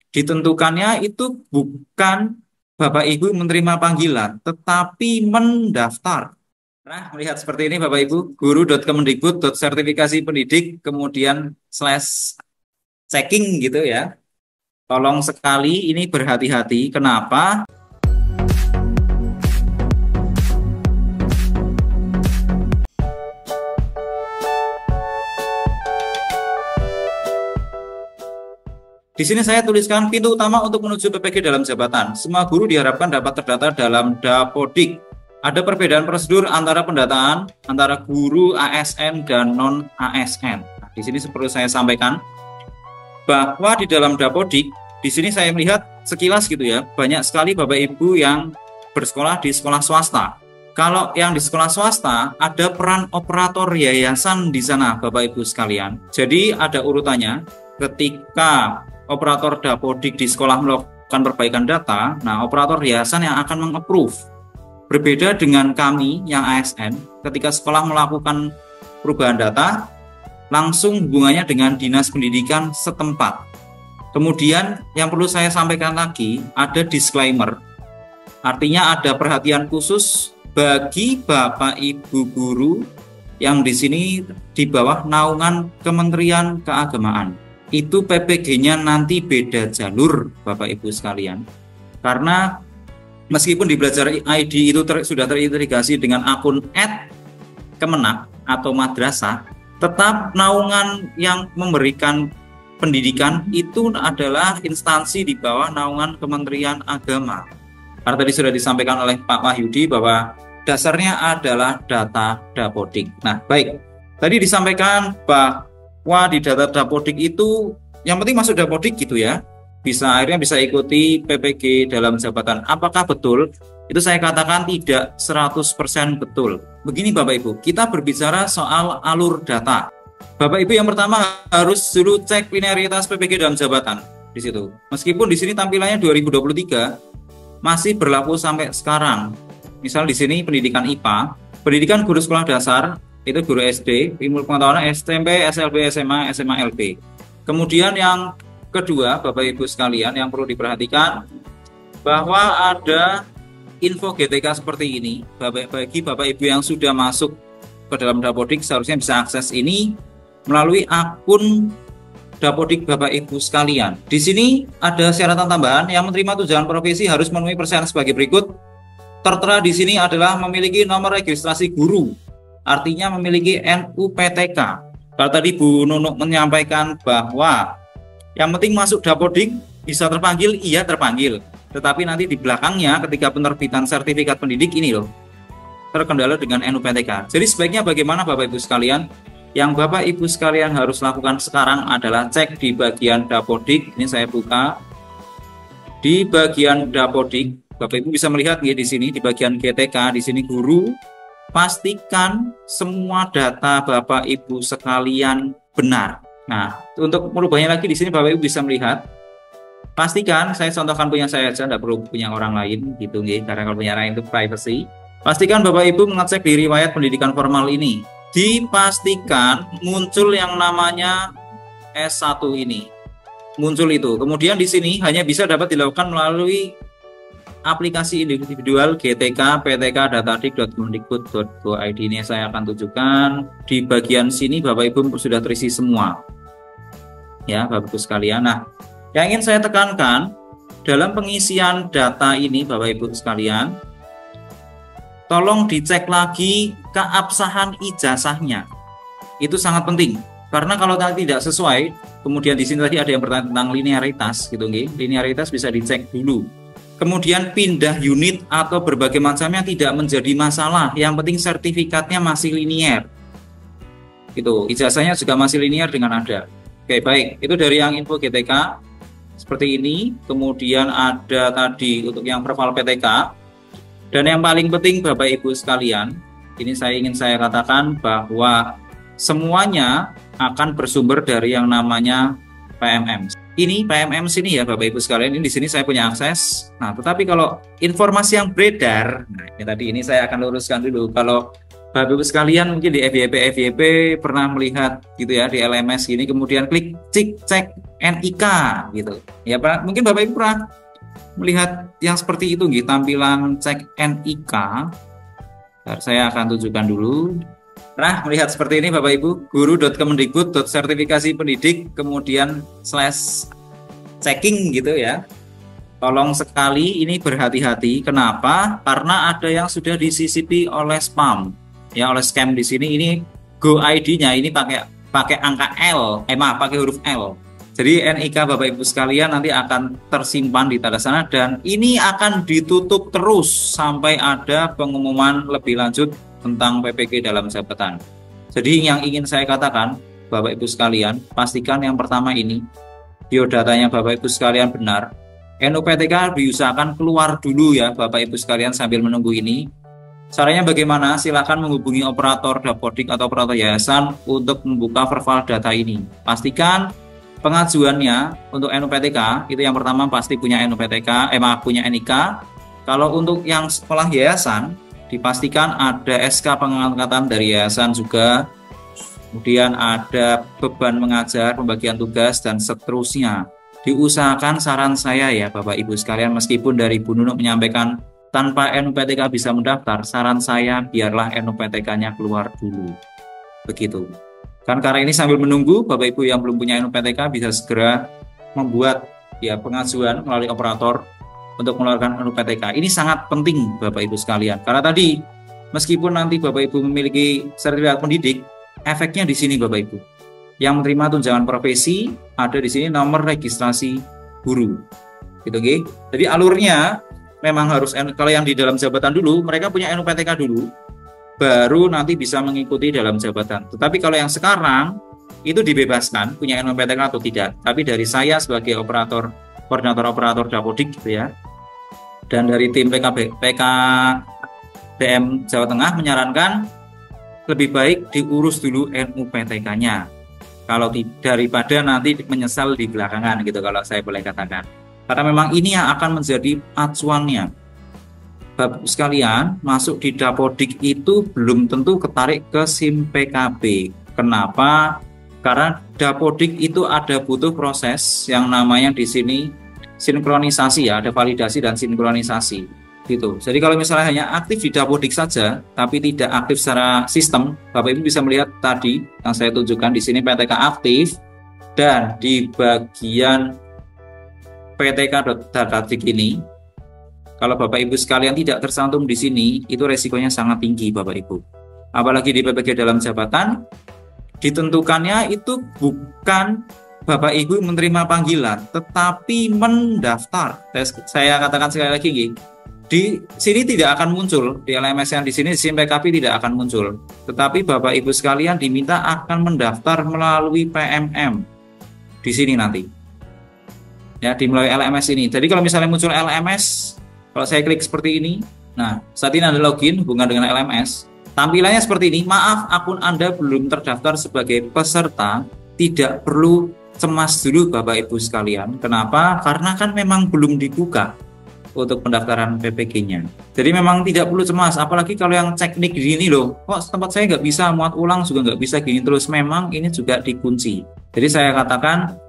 ditentukannya itu bukan Bapak Ibu menerima panggilan, tetapi mendaftar. Nah, melihat seperti ini Bapak Ibu, guru.kemendikbud.sertifikasi pendidik, kemudian slash checking gitu ya. Tolong sekali ini berhati-hati. Kenapa? Di sini saya tuliskan pintu utama untuk menuju PPG dalam jabatan. Semua guru diharapkan dapat terdata dalam Dapodik. Ada perbedaan prosedur antara pendataan antara guru ASN dan non ASN. Nah, di sini perlu saya sampaikan bahwa di dalam Dapodik, di sini saya melihat sekilas gitu ya, banyak sekali Bapak Ibu yang bersekolah di sekolah swasta. Kalau yang di sekolah swasta ada peran operator yayasan di sana Bapak Ibu sekalian. Jadi ada urutannya ketika operator Dapodik di sekolah melakukan perbaikan data, nah operator yayasan yang akan meng-approve. Berbeda dengan kami yang ASN, ketika sekolah melakukan perubahan data, langsung hubungannya dengan dinas pendidikan setempat. Kemudian yang perlu saya sampaikan lagi, ada disclaimer. Artinya ada perhatian khusus bagi Bapak Ibu guru yang di sini di bawah naungan Kementerian Keagamaan. Itu PPG-nya nanti beda jalur Bapak Ibu sekalian. Karena meskipun di Belajar ID itu sudah terintegrasi dengan akun @kemenak atau madrasah, tetap naungan yang memberikan pendidikan itu adalah instansi di bawah naungan Kementerian Agama. Karena tadi sudah disampaikan oleh Pak Wahyudi bahwa dasarnya adalah data Dapodik. Nah, baik. Tadi disampaikan bahwa di data Dapodik itu yang penting masuk Dapodik gitu ya. Akhirnya bisa ikuti PPG dalam jabatan. Apakah betul? Itu saya katakan tidak 100% betul. Begini Bapak Ibu, kita berbicara soal alur data. Bapak Ibu yang pertama harus dulu cek linearitas PPG dalam jabatan di situ. Meskipun di sini tampilannya 2023 masih berlaku sampai sekarang. Misal di sini pendidikan IPA, pendidikan guru sekolah dasar, itu guru SD, ilmu pengetahuan SMP, SLB, SMA, SMA LB. Kemudian yang kedua, Bapak Ibu sekalian yang perlu diperhatikan bahwa ada info GTK seperti ini. Bagi Bapak Ibu yang sudah masuk ke dalam Dapodik seharusnya bisa akses ini melalui akun Dapodik Bapak Ibu sekalian. Di sini ada syaratan tambahan yang menerima tunjangan profesi harus memenuhi persyarat sebagai berikut. Tertera di sini adalah memiliki nomor registrasi guru. Artinya memiliki NUPTK. Kalau tadi Bu Nunuk menyampaikan bahwa yang penting masuk Dapodik bisa terpanggil, iya terpanggil. Tetapi nanti di belakangnya ketika penerbitan sertifikat pendidik ini loh terkendala dengan NUPTK. Jadi sebaiknya bagaimana Bapak Ibu sekalian? Yang Bapak Ibu sekalian harus lakukan sekarang adalah cek di bagian Dapodik. Ini saya buka. Di bagian Dapodik, Bapak Ibu bisa melihat ya, di sini di bagian GTK, di sini guru. Pastikan semua data Bapak Ibu sekalian benar. Nah, untuk merubahnya lagi di sini Bapak Ibu bisa melihat. Pastikan, saya contohkan punya saya aja, tidak perlu punya orang lain gitu nggih, karena kalau punya orang itu privacy. Pastikan Bapak Ibu mengecek di riwayat pendidikan formal ini. Dipastikan muncul yang namanya S1 ini. Muncul itu. Kemudian di sini hanya bisa dapat dilakukan melalui aplikasi individual GTK PTK datadik.kemendikbud.go.id. Ini saya akan tunjukkan di bagian sini Bapak Ibu sudah terisi semua ya Bapak Ibu sekalian. Nah, yang ingin saya tekankan dalam pengisian data ini Bapak Ibu sekalian, tolong dicek lagi keabsahan ijazahnya. Itu sangat penting karena kalau tidak sesuai, kemudian di sini tadi ada yang bertanya tentang linearitas gitu nggih. Linearitas bisa dicek dulu. Kemudian pindah unit atau berbagai macamnya tidak menjadi masalah. Yang penting sertifikatnya masih linier. Gitu. Ijazahnya juga masih linier dengan ada. Oke, baik. Itu dari yang info GTK seperti ini. Kemudian ada tadi untuk yang perval PTK. Dan yang paling penting Bapak Ibu sekalian, ini ingin saya katakan bahwa semuanya akan bersumber dari yang namanya PMM. Ini PMM sini ya Bapak Ibu sekalian, ini di sini saya punya akses. Nah, tetapi kalau informasi yang beredar, nah ini tadi ini saya akan luruskan dulu. Kalau Bapak Ibu sekalian mungkin di FYP pernah melihat gitu ya di LMS gini, kemudian klik cek NIK gitu. Ya, mungkin Bapak Ibu pernah melihat yang seperti itu gitu, tampilan cek NIK. Saya akan tunjukkan dulu. Nah, melihat seperti ini Bapak Ibu, guru.kemendikbud.sertifikasi pendidik kemudian / checking gitu ya. Tolong sekali ini berhati-hati. Kenapa? Karena ada yang sudah disisipi oleh spam. Ya, oleh scam di sini. Ini Go ID-nya ini pakai angka L, pakai huruf L. Jadi NIK Bapak Ibu sekalian nanti akan tersimpan di tanda sana dan ini akan ditutup terus sampai ada pengumuman lebih lanjut tentang PPG dalam jabatan. Jadi yang ingin saya katakan Bapak Ibu sekalian, pastikan yang pertama ini biodatanya Bapak Ibu sekalian benar. NUPTK diusahakan keluar dulu ya Bapak Ibu sekalian sambil menunggu ini. Caranya bagaimana? Silakan menghubungi operator Dapodik atau operator yayasan untuk membuka verbal data ini. Pastikan pengajuannya untuk NUPTK itu yang pertama pasti punya NUPTK, punya NIK. Kalau untuk yang sekolah yayasan dipastikan ada SK pengangkatan dari yayasan juga. Kemudian ada beban mengajar, pembagian tugas dan seterusnya. Diusahakan saran saya ya Bapak Ibu sekalian, meskipun dari Bu Nunuk menyampaikan tanpa NUPTK bisa mendaftar, saran saya biarlah NUPTK-nya keluar dulu. Begitu. Kan karena ini sambil menunggu, Bapak Ibu yang belum punya NUPTK bisa segera membuat ya pengajuan melalui operator untuk mengeluarkan NUPTK. Ini sangat penting Bapak Ibu sekalian. Karena tadi meskipun nanti Bapak Ibu memiliki sertifikat pendidik, efeknya di sini Bapak Ibu. Yang menerima tunjangan profesi ada di sini nomor registrasi guru. Gitu nggih. Jadi alurnya memang harus, kalau yang di dalam jabatan dulu mereka punya NUPTK dulu, baru nanti bisa mengikuti dalam jabatan. Tetapi kalau yang sekarang itu dibebaskan punya NUPTK atau tidak. Tapi dari saya sebagai koordinator Dapodik gitu ya, dan dari tim PKDM Jawa Tengah menyarankan lebih baik diurus dulu NUPTK-nya. Kalau daripada nanti menyesal di belakangan gitu kalau saya boleh katakan. Karena memang ini yang akan menjadi acuannya. Bapak sekalian, masuk di Dapodik itu belum tentu ketarik ke SIM PKB. Kenapa? Karena Dapodik itu ada butuh proses yang namanya di sini sinkronisasi ya, ada validasi dan sinkronisasi gitu. Jadi kalau misalnya hanya aktif di Dapodik saja tapi tidak aktif secara sistem, Bapak Ibu bisa melihat tadi yang saya tunjukkan di sini PTK aktif dan di bagian PTK.Dapodik ini, kalau Bapak Ibu sekalian tidak tersantum di sini, itu resikonya sangat tinggi Bapak Ibu. Apalagi di PPG dalam jabatan, ditentukannya itu bukan Bapak Ibu menerima panggilan, tetapi mendaftar. Saya katakan sekali lagi, di sini tidak akan muncul, di LMS yang di sini SIM PKB tidak akan muncul. Tetapi Bapak Ibu sekalian diminta akan mendaftar melalui PMM di sini nanti. Ya, di melalui LMS ini. Jadi kalau misalnya muncul LMS, kalau saya klik seperti ini, nah saat ini Anda login hubungan dengan LMS, tampilannya seperti ini. Maaf, akun Anda belum terdaftar sebagai peserta, tidak perlu cemas dulu Bapak Ibu sekalian. Kenapa? Karena kan memang belum dibuka untuk pendaftaran PPG-nya. Jadi memang tidak perlu cemas, apalagi kalau yang teknik gini loh, kok tempat saya nggak bisa muat ulang juga nggak bisa gini terus, memang ini juga dikunci. Jadi saya katakan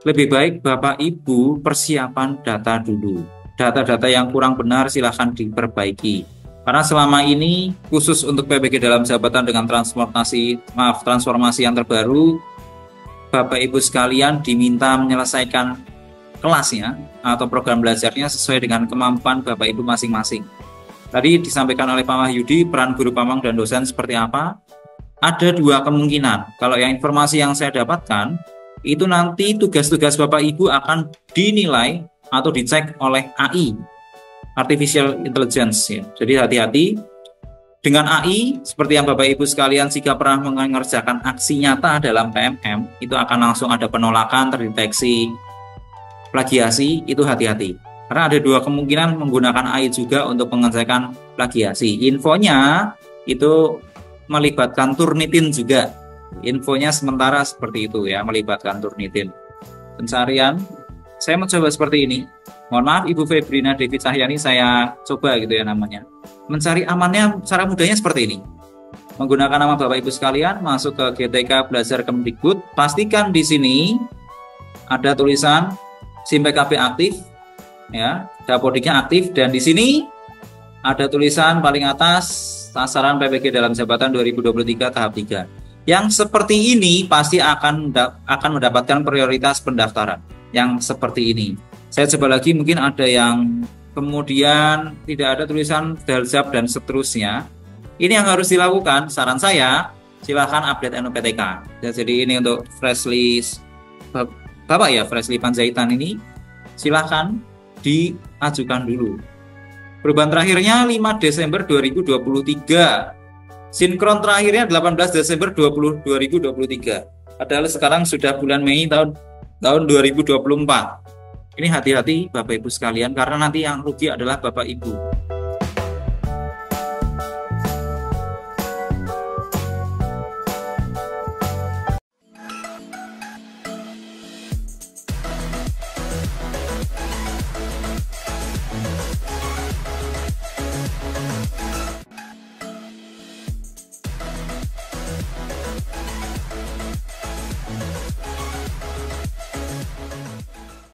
lebih baik Bapak Ibu persiapan data dulu. Data-data yang kurang benar silahkan diperbaiki. Karena selama ini khusus untuk PPG dalam jabatan dengan transformasi yang terbaru, Bapak Ibu sekalian diminta menyelesaikan kelasnya atau program belajarnya sesuai dengan kemampuan Bapak Ibu masing-masing. Tadi disampaikan oleh Pak Wahyudi, peran guru pamong dan dosen seperti apa? Ada dua kemungkinan. Kalau yang informasi yang saya dapatkan, itu nanti tugas-tugas Bapak Ibu akan dinilai atau dicek oleh AI, Artificial Intelligence ya. Jadi hati-hati dengan AI, seperti yang Bapak Ibu sekalian jika pernah mengerjakan aksi nyata dalam PMM, itu akan langsung ada penolakan, terdeteksi plagiasi, itu hati-hati. Karena ada dua kemungkinan menggunakan AI juga untuk mengerjakan plagiasi. Infonya itu melibatkan Turnitin juga. Infonya sementara seperti itu ya, melibatkan Turnitin. Pencarian, saya mencoba seperti ini. Mohon maaf Ibu Febrina Devi Cahyani, saya coba gitu ya namanya. Mencari amannya cara mudahnya seperti ini. Menggunakan nama Bapak Ibu sekalian, masuk ke GTK Belajar Kemdikbud, pastikan di sini ada tulisan SIM PKB aktif, ya, Dapodiknya aktif, dan di sini ada tulisan paling atas sasaran PPG dalam jabatan 2023 tahap 3. Yang seperti ini pasti akan mendapatkan prioritas pendaftaran. Yang seperti ini. Saya coba lagi, mungkin ada yang kemudian tidak ada tulisan Daljab dan seterusnya. Ini yang harus dilakukan. Saran saya, silahkan update NUPTK. Jadi ini untuk fresh list Bapak ya, fresh list Panjaitan ini silahkan diajukan dulu. Perubahan terakhirnya 5 Desember 2023. Sinkron terakhirnya 18 Desember 2023. Padahal sekarang sudah bulan Mei tahun 2024. Ini hati-hati Bapak Ibu sekalian, karena nanti yang rugi adalah Bapak Ibu.